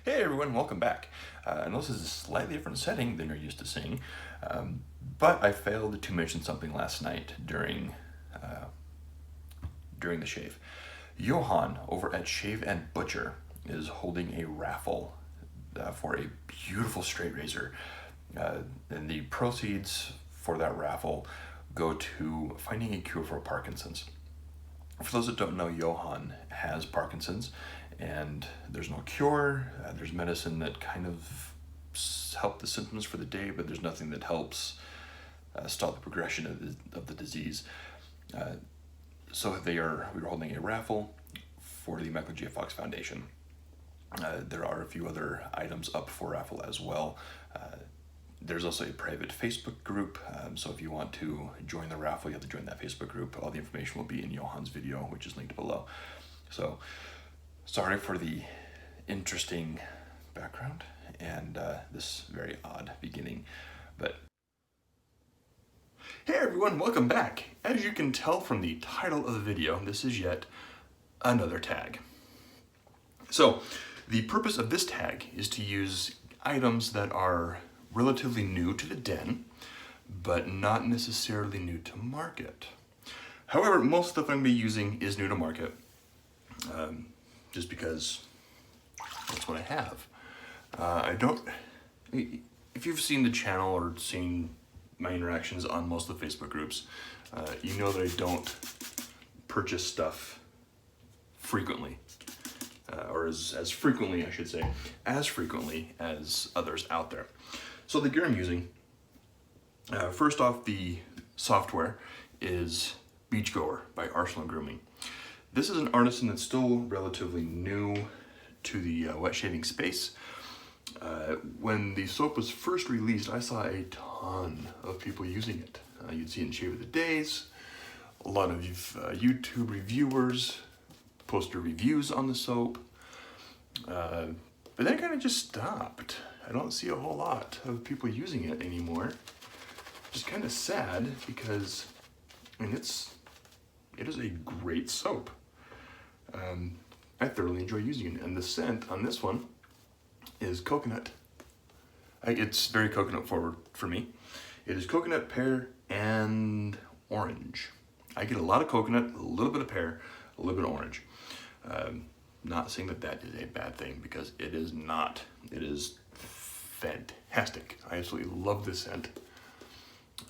Hey everyone, welcome back. I know this is a slightly different setting than you're used to seeing, but I failed to mention something last night during the shave. Johan over at Shave and Butcher is holding a raffle for a beautiful straight razor, and the proceeds for that raffle go to finding a cure for Parkinson's. For those that don't know, Johan has Parkinson's, and there's no cure. There's medicine that kind of help the symptoms for the day, but there's nothing that helps stop the progression of the disease. So we were holding a raffle for the Michael J. Fox Foundation. There are a few other items up for raffle as well. There's also a private Facebook group, so if you want to join the raffle, you have to join that Facebook group. All the information will be in Johan's video, which is linked below. So, sorry for the interesting background and this very odd beginning, but hey everyone, welcome back. As you can tell from the title of the video, this is yet another tag. So, the purpose of this tag is to use items that are relatively new to the den, but not necessarily new to market. However, most stuff I'm going to be using is new to market, just because that's what I have. If you've seen the channel or seen my interactions on most of the Facebook groups, you know that I don't purchase stuff frequently, or as frequently, I should say, as frequently as others out there. So the gear I'm using, first off, the software is Goer by Arsenal Grooming. This is an artisan that's still relatively new to the wet shaving space. When the soap was first released, I saw a ton of people using it. You'd see it in Shave of the Days. A lot of YouTube reviewers posted reviews on the soap. But then it kind of just stopped. I don't see a whole lot of people using it anymore. Which is kind of sad because, I mean, it is a great soap. I thoroughly enjoy using it, and the scent on this one is coconut. It's very coconut forward for me. It is coconut, pear, and orange. I get a lot of coconut, a little bit of pear, a little bit of orange. Not saying that is a bad thing, because it is not. It is fantastic. I absolutely love this scent.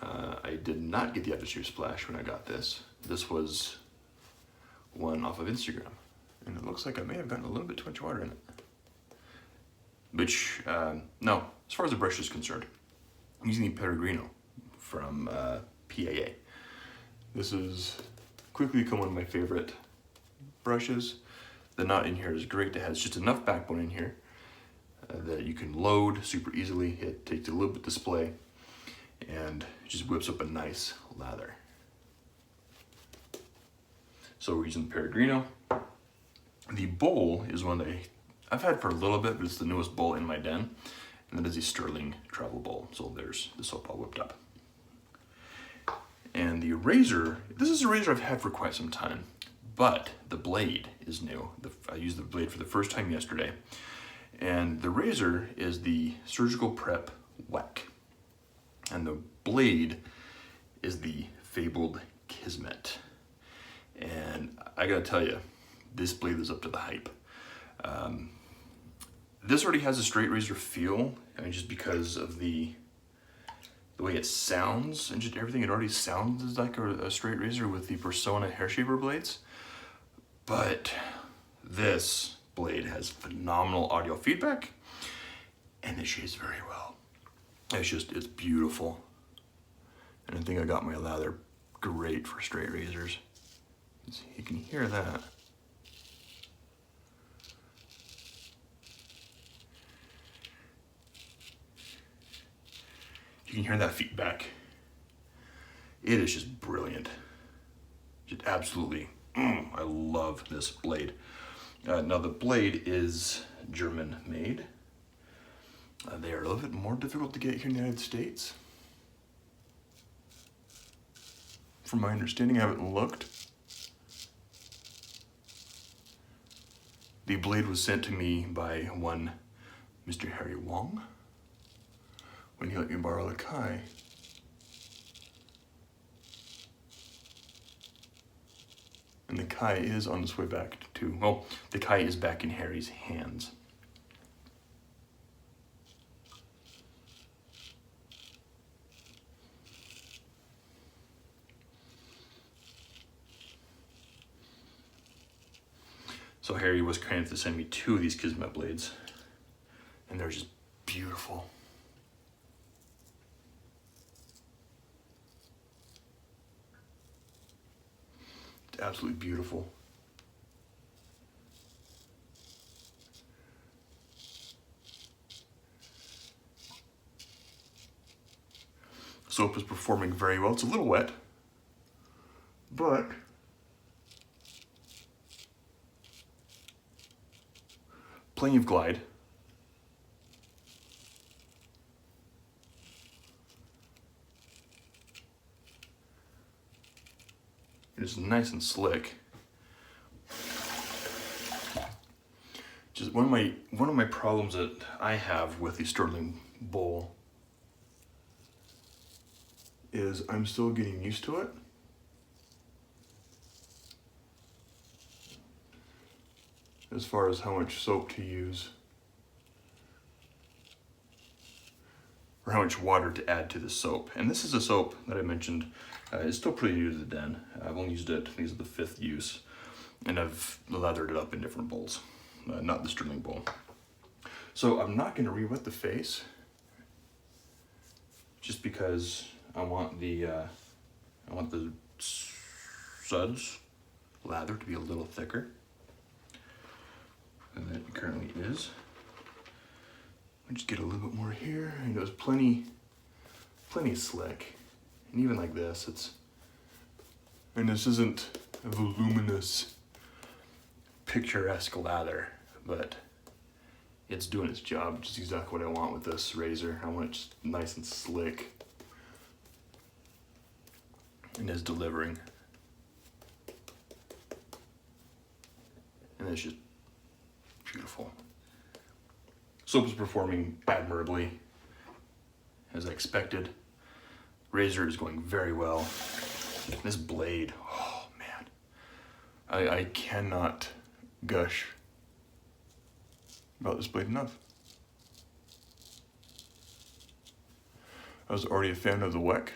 I did not get the aftershave splash when I got this. This was one off of Instagram, and it looks like I may have gotten a little bit too much water in it. Which, no, as far as the brush is concerned, I'm using the Peregrino from PAA. This has quickly become one of my favorite brushes. The knot in here is great. It has just enough backbone in here that you can load super easily. It takes a little bit display and just whips up a nice lather. So we're using the Peregrino. The bowl is one that I've had for a little bit, but it's the newest bowl in my den. And that is a Stirling travel bowl. So there's the soap all whipped up. And the razor, this is a razor I've had for quite some time, but the blade is new. I used the blade for the first time yesterday. And the razor is the Surgical Prep Weck. And the blade is the fabled Kismet. And I gotta tell you, this blade is up to the hype. This already has a straight razor feel, I mean, just because of the way it sounds and just everything. It already sounds like a straight razor with the Persona hair shaver blades. But this blade has phenomenal audio feedback, and it shaves very well. It's beautiful. And I think I got my lather great for straight razors. You can hear that. You can hear that feedback. It is just brilliant. Just absolutely, I love this blade. Now the blade is German made. They are a little bit more difficult to get here in the United States. From my understanding, I haven't looked. The blade was sent to me by one Mr. Harry Wong when he let me borrow the Kai. And the Kai is on its way back to, well, the Kai is back in Harry's hands. So Harry was kind enough to send me 2 of these Kismet blades, and they're just beautiful. It's absolutely beautiful. Soap is performing very well. It's a little wet, but plenty of glide. It is nice and slick. Just one of my problems that I have with the Stirling bowl is I'm still getting used to it. As far as how much soap to use, or how much water to add to the soap. And this is a soap that I mentioned, it's still pretty new to the den. I've only used it, these are the 5th use, and I've lathered it up in different bowls, not the Stirling bowl. So I'm not gonna re-wet the face, just because I want the suds lather to be a little thicker than it currently is. I'll just get a little bit more here. I know it's plenty slick. And even like this, and this isn't a voluminous, picturesque lather, but it's doing its job, which is exactly what I want with this razor. I want it just nice and slick. And it's delivering. And it's just beautiful. Soap is performing admirably, as I expected. Razor is going very well. This blade, oh man. I cannot gush about this blade enough. I was already a fan of the Weck.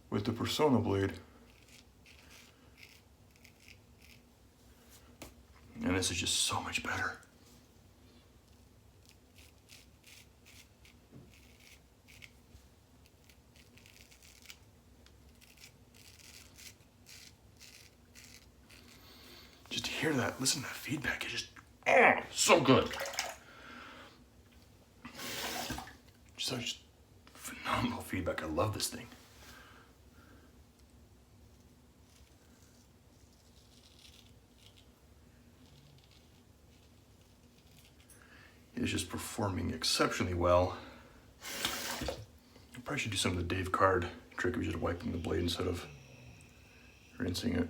With the Persona blade, and this is just so much better. Just to hear that, listen to that feedback, it's just, oh, so good. Just phenomenal feedback, I love this thing. Is just performing exceptionally well. I probably should do some of the Dave Card trick of just wiping the blade instead of rinsing it.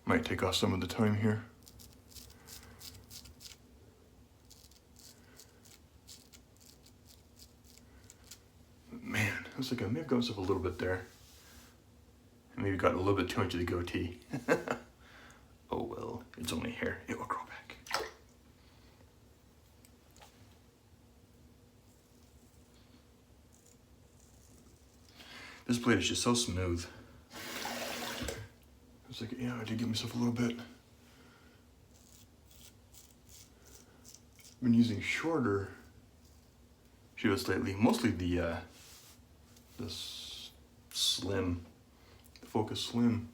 Might take off some of the time here. But man, looks like I may have gone myself a little bit there. And maybe got a little bit too much of the goatee. Oh well, it's only hair, it will grow back. This blade is just so smooth. It's like, yeah, I did give myself a little bit. I've been using shorter shivets lately, mostly the slim, the Focus Slim.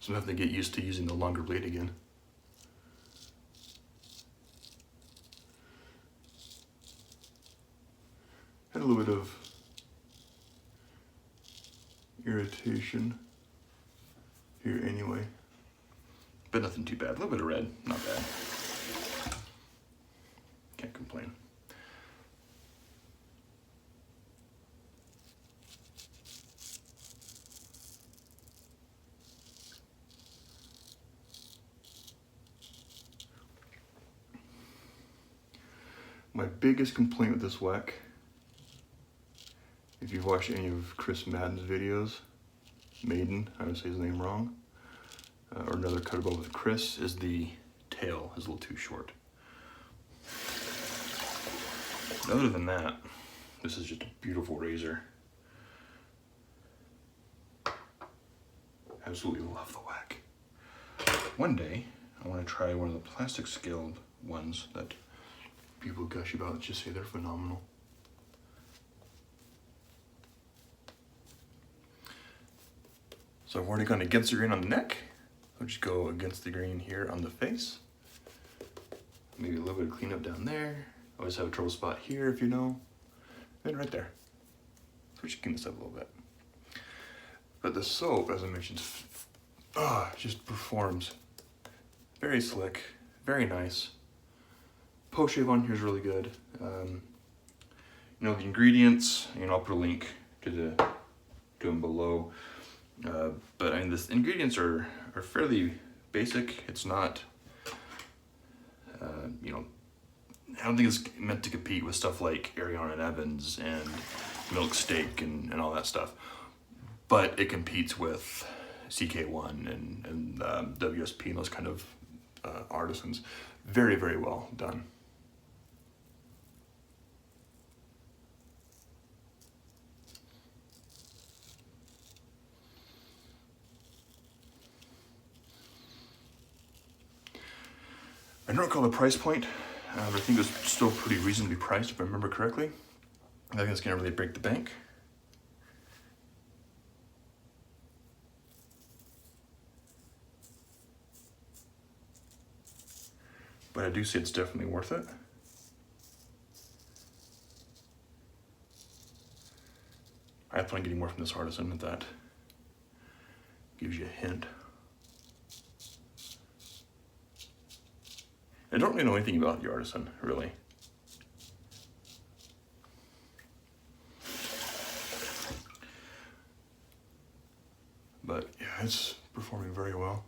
So I have to get used to using the longer blade again. Had a little bit of irritation here anyway, but nothing too bad. A little bit of red, not bad. Can't complain. My biggest complaint with this Weck, if you've watched any of Chris Madden's videos, Maiden, I would say his name wrong, or another cut above with Chris, is the tail is a little too short. Other than that, this is just a beautiful razor. Absolutely love the Weck. One day, I want to try one of the plastic scaled ones that people gush about, just say they're phenomenal. So I've already gone against the grain on the neck. I'll just go against the grain here on the face. Maybe a little bit of cleanup down there. Always have a trouble spot here, if you know. And right there. So we should clean this up a little bit. But the soap, as I mentioned, just performs very slick, very nice. Post shave on here is really good. You know, the ingredients, I'll put a link to them below. But I mean, the ingredients are fairly basic. It's not, I don't think it's meant to compete with stuff like Ariana and Evans and Milk Steak and all that stuff. But it competes with CK1 and WSP and those kind of artisans. Very, very well done. I don't recall the price point, but I think it was still pretty reasonably priced if I remember correctly. I think it's gonna really break the bank. But I do say it's definitely worth it. I have fun getting more from this artisan, if that gives you a hint. I don't really know anything about the artisan, really. But yeah, it's performing very well.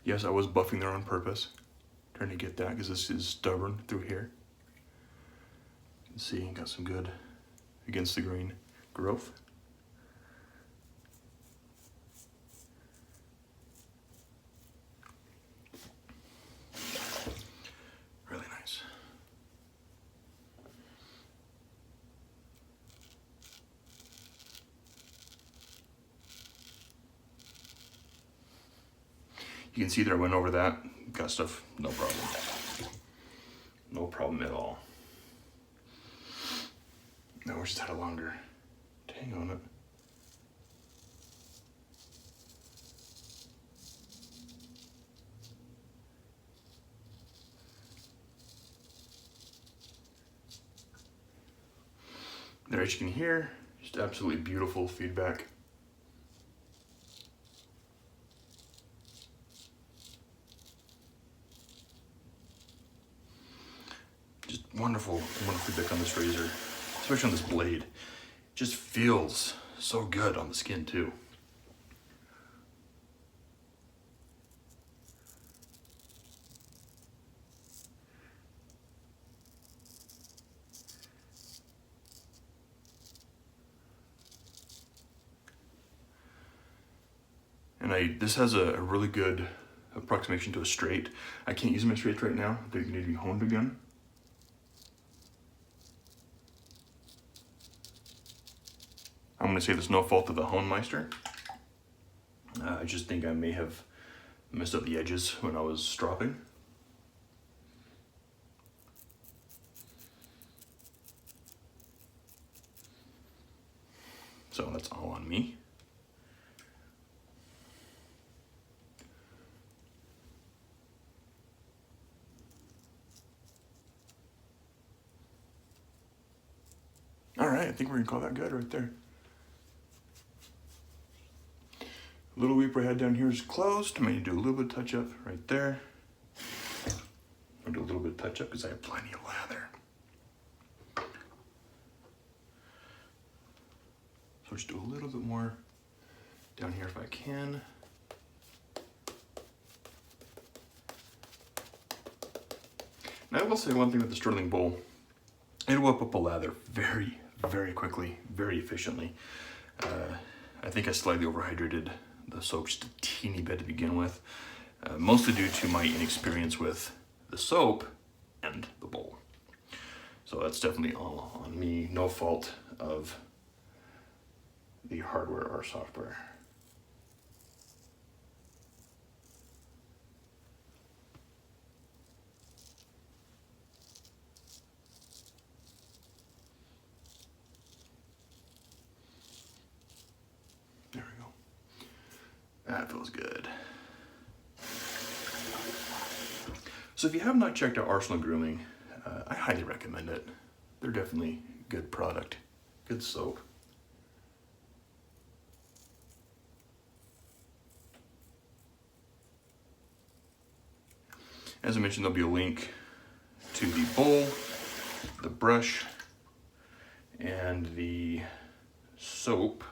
Yes, I was buffing there on purpose, trying to get that because this is stubborn through here. You can see, got some good against the grain growth. Really nice. You can see that I went over that, got stuff, no problem. No problem at all. Now we just had a longer tang on it. There, as you can hear, just absolutely beautiful feedback. Just wonderful, wonderful feedback on this razor, especially on this blade. Just feels so good on the skin too. And this has a really good approximation to a straight. I can't use my straight right now. They need to be honed again. I'm gonna say there's no fault of the Hone Meister. I just think I may have messed up the edges when I was stropping. So that's all on me. All right, I think we're gonna call that good right there. Little weep I had down here is closed. I'm going to do a little bit of touch up right there. I'll do a little bit of touch up because I have plenty of lather. So just do a little bit more down here if I can. And I will say one thing with the Stirling bowl, it'll whip up a lather very, very quickly, very efficiently. I think I slightly overhydrated the soap just a teeny bit to begin with, mostly due to my inexperience with the soap and the bowl. So that's definitely all on me, no fault of the hardware or software. There we go. That feels good. So if you have not checked out Arsenal Grooming, I highly recommend it. They're definitely good product, good soap. As I mentioned, there'll be a link to the bowl, the brush, and the soap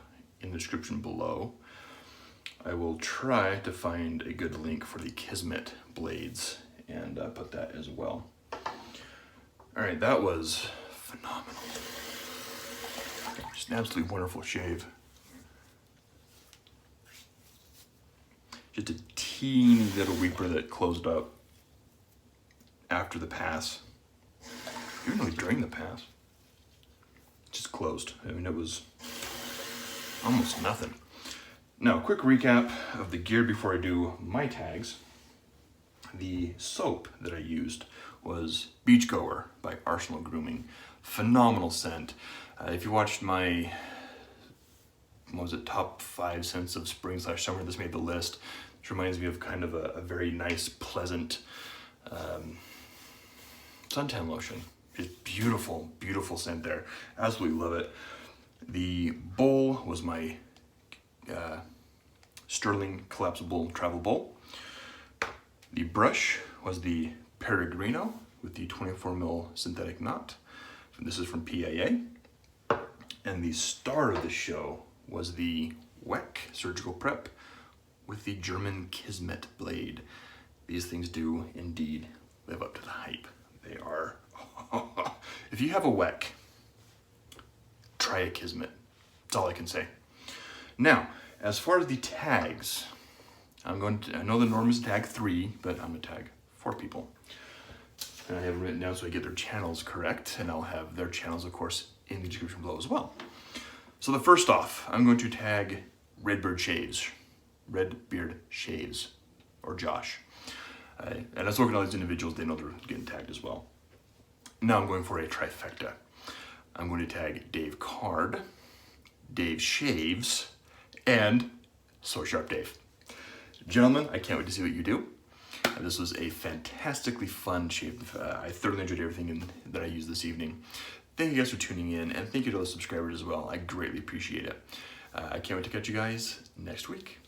in the description below. I will try to find a good link for the Kismet blades and put that as well. All right, that was phenomenal. Just an absolutely wonderful shave. Just a teeny little weeper that closed up after the pass. Even really during the pass. Just closed. I mean, it was almost nothing. Now, quick recap of the gear before I do my tags. The soap that I used was Beach Goer by Arsenal Grooming. Phenomenal scent. If you watched my, what was it, top 5 scents of spring/summer, this made the list. This reminds me of kind of a very nice, pleasant suntan lotion. Just beautiful, beautiful scent there. Absolutely love it. The bowl was my Stirling collapsible travel bowl. The brush was the Peregrino with the 24mm synthetic knot. This is from PAA. And the star of the show was the Weck surgical prep with the German Kismet blade. These things do indeed live up to the hype. They are, if you have a Weck, try a Kismet. That's all I can say. Now, as far as the tags, I know the norm is tag 3, but I'm gonna tag 4 people. And I have them written down so I get their channels correct, and I'll have their channels, of course, in the description below as well. So the first off, I'm going to tag Redbeard Shaves, or Josh. And I've spoken to all these individuals, they know they're getting tagged as well. Now I'm going for a trifecta. I'm going to tag Dave Card, Dave Shaves, and So Sharp Dave. Gentlemen, I can't wait to see what you do. This was a fantastically fun shave. I thoroughly enjoyed everything that I used this evening. Thank you guys for tuning in, and thank you to all the subscribers as well. I greatly appreciate it. I can't wait to catch you guys next week.